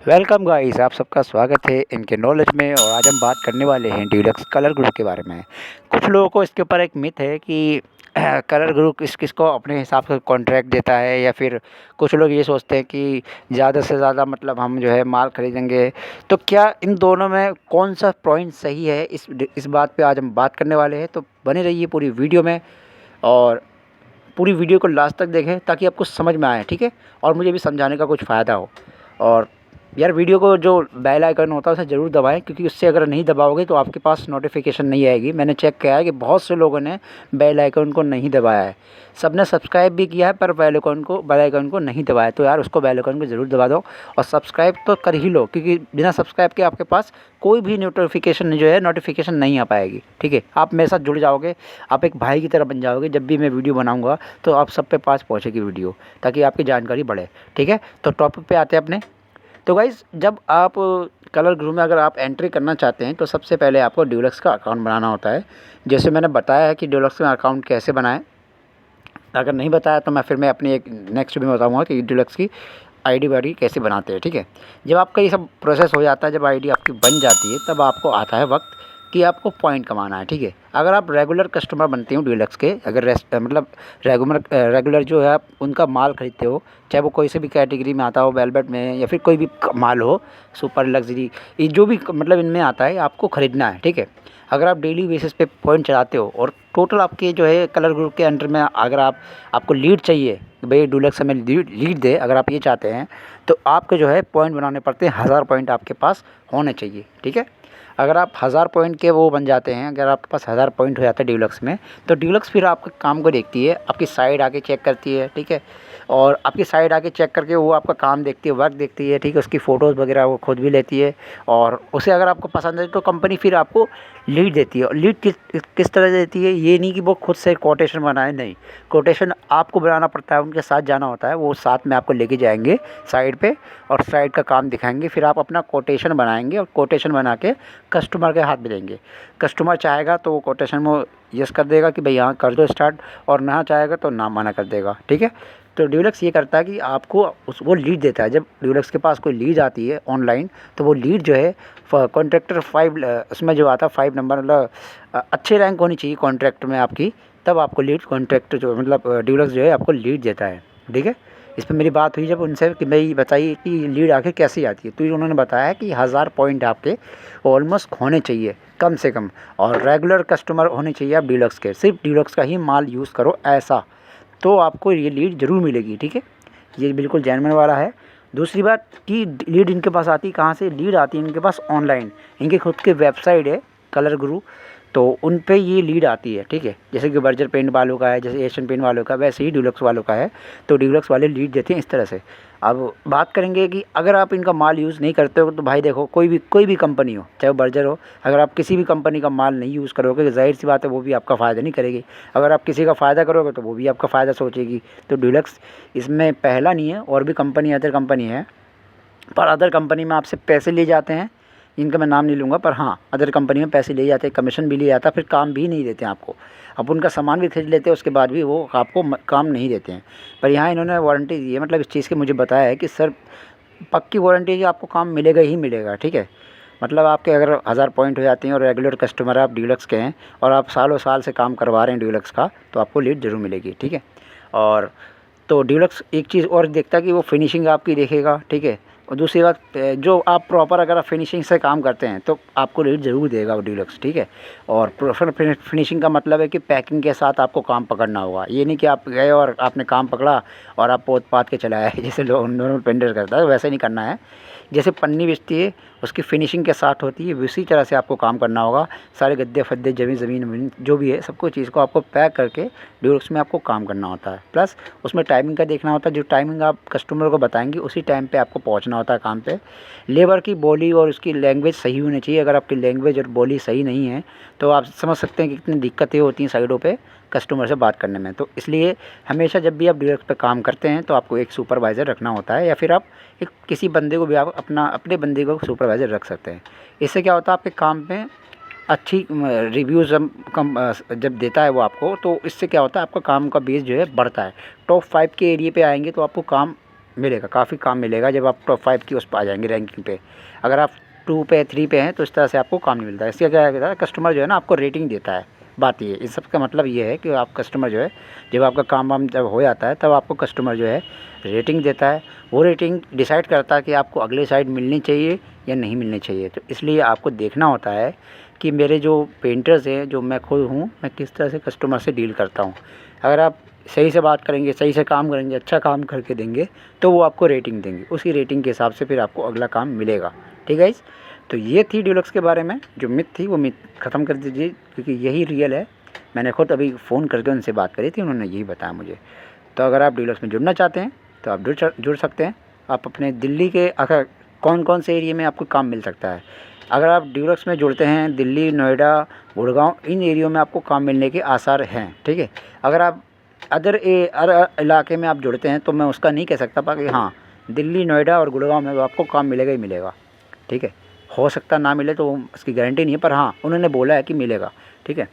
Welcome guys, आप सबका स्वागत है इनके नॉलेज में। और आज हम बात करने वाले हैं डीलक्स कलर ग्रुप के बारे में। कुछ लोगों को इसके ऊपर एक मिथ है कि कलर ग्रुप किस किस को अपने हिसाब से कॉन्ट्रैक्ट देता है, या फिर कुछ लोग ये सोचते हैं कि ज़्यादा से ज़्यादा मतलब हम जो है माल खरीदेंगे। तो क्या इन दोनों में कौन सा पॉइंट सही है, इस बात पे आज हम बात करने वाले हैं। तो बने रहिए पूरी वीडियो में, और पूरी वीडियो को लास्ट तक देखें ताकि आपको समझ में आए, ठीक है, और मुझे भी समझाने का कुछ फ़ायदा हो। और यार, वीडियो को जो बेल आइकन होता है उसे ज़रूर दबाएं, क्योंकि उससे अगर नहीं दबाओगे तो आपके पास नोटिफिकेशन नहीं आएगी। मैंने चेक किया है कि बहुत से लोगों ने बेल आइकन को नहीं दबाया है। सबने सब्सक्राइब भी किया है पर बेल आइकन को नहीं दबाया। तो यार, उसको बेल आइकन को ज़रूर दबा दो और सब्सक्राइब तो कर ही लो, क्योंकि बिना सब्सक्राइब के आपके पास कोई भी नोटिफिकेशन नहीं आ पाएगी। ठीक है, आप मेरे साथ जुड़ जाओगे, आप एक भाई की तरह बन जाओगे। जब भी मैं वीडियो बनाऊँगा तो आप सब पे पास पहुँचेगी वीडियो, ताकि आपकी जानकारी बढ़े। ठीक है, तो टॉपिक पे आते हैं अपने। तो गाइज़, जब आप कलर ग्रुप में अगर आप एंट्री करना चाहते हैं तो सबसे पहले आपको ड्यूलक्स का अकाउंट बनाना होता है। जैसे मैंने बताया है कि ड्यूलक्स में अकाउंट कैसे बनाएं। अगर नहीं बताया तो मैं अपनी एक नेक्स्ट वीडियो में बताऊंगा कि ड्यूलक्स की आईडी वाईडी कैसे बनाते हैं। ठीक है, जब आपका ये सब प्रोसेस हो जाता है, जब आईडी आपकी बन जाती है, तब आपको आता है वक्त कि आपको पॉइंट कमाना है। ठीक है, अगर आप रेगुलर कस्टमर बनते हो डीलक्स के, अगर मतलब रेगुलर जो है आप उनका माल खरीदते हो, चाहे वो कोई से भी कैटेगरी में आता हो, वेलवेट में या फिर कोई भी माल हो, सुपर लग्जरी, ये जो भी मतलब इनमें आता है आपको ख़रीदना है। ठीक है, अगर आप डेली बेसिस पे पॉइंट चढ़ाते हो और टोटल आपके जो है कलर ग्रुप के अंडर में, अगर आपको लीड चाहिए कि भाई डीलक्स हमें लीड दे, अगर आप ये चाहते हैं तो आपके जो है पॉइंट बनाने पड़ते हैं। 1000 पॉइंट आपके पास होने चाहिए। ठीक है, अगर आप 1000 पॉइंट के वो बन जाते हैं, अगर आपके पास 1000 पॉइंट हो जाता है डीलक्स में, तो डीलक्स फिर आपके काम को देखती है, आपकी साइड आके चेक करती है। ठीक है, और आपकी साइड आके चेक करके वो आपका काम देखती है, वर्क देखती है। ठीक है, उसकी फ़ोटोज़ वगैरह वो खुद भी लेती है, और उसे अगर आपको पसंद है तो कंपनी फिर आपको लीड देती है। और लीड किस तरह से देती है, ये नहीं कि वो खुद से कोटेशन बनाए, नहीं, कोटेशन आपको बनाना पड़ता है, उनके साथ जाना होता है, वो साथ में आपको लेके जाएंगे साइड पे और साइड का काम दिखाएंगे। फिर आप अपना कोटेशन बनाएंगे और कोटेशन बना के कस्टमर के हाथ में देंगे। कस्टमर चाहेगा तो वो कोटेशन में यस कर देगा कि भाई यहाँ कर दो स्टार्ट, और ना चाहेगा तो ना मना कर देगा। ठीक है, तो डीलक्स ये करता है कि आपको वो लीड देता है। जब डीलक्स के पास कोई लीड आती है ऑनलाइन, तो वो लीड जो है कॉन्ट्रैक्टर 5, उसमें जो आता है 5 नंबर, मतलब अच्छे रैंक होनी चाहिए कॉन्ट्रैक्ट में आपकी, तब आपको लीड कॉन्ट्रैक्टर जो मतलब डीलक्स जो है आपको लीड देता है। ठीक है, इस पर मेरी बात हुई जब उनसे कि भाई बताइए कि लीड आखिर कैसे आती है, तो उन्होंने बताया कि 1000 पॉइंट आपके ऑलमोस्ट होने चाहिए कम से कम, और रेगुलर कस्टमर होने चाहिए आप डीलक्स के, सिर्फ डीलक्स का ही माल यूज़ करो ऐसा, तो आपको ये लीड ज़रूर मिलेगी। ठीक है, ये बिल्कुल जेन्युइन वाला है। दूसरी बात कि लीड इनके पास आती कहाँ से, लीड आती है इनके पास ऑनलाइन। इनके खुद के वेबसाइट है कलर गुरु, तो उन पे ये लीड आती है। ठीक है, जैसे कि बर्जर पेंट वालों का है, जैसे एशियन पेंट वालों का, वैसे ही डीलक्स वालों का है। तो डीलक्स वाले लीड देते हैं इस तरह से। अब बात करेंगे कि अगर आप इनका माल यूज़ नहीं करते हो तो भाई देखो, कोई भी कंपनी हो, चाहे वो बर्जर हो, अगर आप किसी भी कंपनी का माल नहीं यूज़ करोगे, ज़ाहिर सी बात है वो भी आपका फ़ायदा नहीं करेगी। अगर आप किसी का फ़ायदा करोगे तो वो भी आपका फ़ायदा सोचेगी। तो डीलक्स इसमें पहला नहीं है, और भी कंपनी, अदर कंपनी है, पर अदर कंपनी में आपसे पैसे लिए जाते हैं, इनका मैं नाम नहीं लूँगा, पर हाँ, अदर कंपनी में पैसे लिए जाते हैं, कमीशन भी लिया जाता है, फिर काम भी नहीं देते हैं आपको। अब उनका सामान भी खरीद लेते हैं, उसके बाद भी वो आपको काम नहीं देते हैं। पर यहाँ इन्होंने वारंटी दी है, मतलब इस चीज़ की मुझे बताया है कि सर पक्की वारंटी है कि आपको काम मिलेगा ही मिलेगा। ठीक है, मतलब आपके अगर 1000 पॉइंट हो जाते हैं और रेगुलर कस्टमर आप डीलक्स के हैं, और आप सालों साल से काम करवा रहे हैं डीलक्स का, तो आपको लीड ज़रूर मिलेगी। ठीक है, और तो डीलक्स एक चीज़ और देखता है कि वो फिनिशिंग आपकी देखेगा। ठीक है, और दूसरी बात, जो आप प्रॉपर अगर आप फिनिशिंग से काम करते हैं तो आपको रेट ज़रूर देगा वो डीलक्स। ठीक है, और प्रॉपर फिनिशिंग का मतलब है कि पैकिंग के साथ आपको काम पकड़ना होगा। ये नहीं कि आप गए और आपने काम पकड़ा और आप पोत पात के चलाया है, जैसे लोग नॉर्मल पेंटर करता है, वैसे नहीं करना है। जैसे पन्नी बेचती है, उसकी फिनिशिंग के साथ होती है, उसी तरह से आपको काम करना होगा। सारे गद्दे फद्दे, ज़मीन जो भी है, सबको चीज़ को आपको पैक करके डीलक्स में आपको काम करना होता है। प्लस उसमें टाइमिंग का देखना होता है, जो टाइमिंग आप कस्टमर को बताएंगे उसी टाइम पे आपको पहुंचना होता है काम पे। लेबर की बोली और उसकी लैंग्वेज सही होनी चाहिए। अगर आपकी लैंग्वेज और बोली सही नहीं है तो आप समझ सकते हैं कि कितनी दिक्कतें होती हैं साइडों पे कस्टमर से बात करने में। तो इसलिए हमेशा जब भी आप डीलक्स पे काम करते हैं तो आपको एक सुपरवाइज़र रखना होता है, या फिर आप एक किसी बंदे को भी आप अपने बंदे को सुपरवाइज़र रख सकते हैं। इससे क्या होता है, आपके काम पे अच्छी रिव्यूज़ जब देता है वो आपको, तो इससे क्या होता है, आपका काम का बेस जो है बढ़ता है। टॉप 5 के एरिया पे आएंगे तो आपको काम मिलेगा, काफ़ी काम मिलेगा जब आप टॉप 5 की उस पर आ जाएंगे रैंकिंग पे। अगर आप 2 पे 3 पे हैं तो इस तरह से आपको काम नहीं मिलता है। इससे क्या होता है, कस्टमर जो है ना आपको रेटिंग देता है। बात ये इस सब का मतलब ये है कि आप कस्टमर जो है, जब आपका काम वाम जब हो जाता है तब आपको कस्टमर जो है रेटिंग देता है। वो रेटिंग डिसाइड करता है कि आपको अगले साइड मिलनी चाहिए या नहीं मिलनी चाहिए। तो इसलिए आपको देखना होता है कि मेरे जो पेंटर्स हैं, जो मैं खुद हूँ, मैं किस तरह से कस्टमर से डील करता हूँ। अगर आप सही से बात करेंगे, सही से काम करेंगे, अच्छा काम करके देंगे तो वो आपको रेटिंग देंगे। उसी रेटिंग के हिसाब से फिर आपको अगला काम मिलेगा। ठीक है गाइस, तो ये थी डीलक्स के बारे में जो मिथ थी, वो मिथ ख़त्म कर दीजिए क्योंकि यही रियल है। मैंने खुद अभी फ़ोन करके उनसे बात करी थी, उन्होंने यही बताया मुझे। तो अगर आप डीलक्स में जुड़ना चाहते हैं तो आप जुड़ सकते हैं। आप अपने दिल्ली के अगर कौन कौन से एरिया में आपको काम मिल सकता है, अगर आप डीलक्स में जुड़ते हैं, दिल्ली, नोएडा, गुड़गांव, इन एरियो में आपको काम मिलने के आसार हैं। ठीक है, अगर आप अदर इलाके में आप जुड़ते हैं तो मैं उसका नहीं कह सकता बाकी हाँ, दिल्ली, नोएडा और गुड़गांव में आपको काम मिलेगा ही मिलेगा। ठीक है, हो सकता ना मिले तो उसकी गारंटी नहीं है, पर हाँ उन्होंने बोला है कि मिलेगा। ठीक है,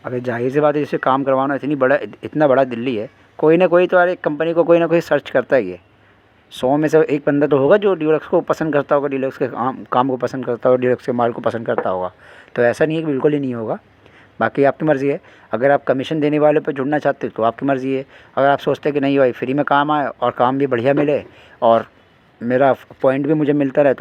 अगर ज़ाहिर सी बात है, जैसे काम करवाना इतना बड़ा दिल्ली है, कोई ना कोई तो यार एक कंपनी को कोई ना कोई सर्च करता ही है। 100 में से एक बंदा तो होगा जो डीलक्स को पसंद करता होगा, डीलक्स के काम को पसंद करता होगा, डीलक्स के माल को पसंद करता होगा। तो ऐसा नहीं है कि बिल्कुल ही नहीं होगा। बाकी आपकी मर्ज़ी है। अगर आप कमीशन देने वाले पर जुड़ना चाहते हो तो आपकी मर्ज़ी है। अगर आप सोचते हैं कि नहीं भाई फ्री में काम आए और काम भी बढ़िया मिले और मेरा पॉइंट भी मुझे मिलता रहे तो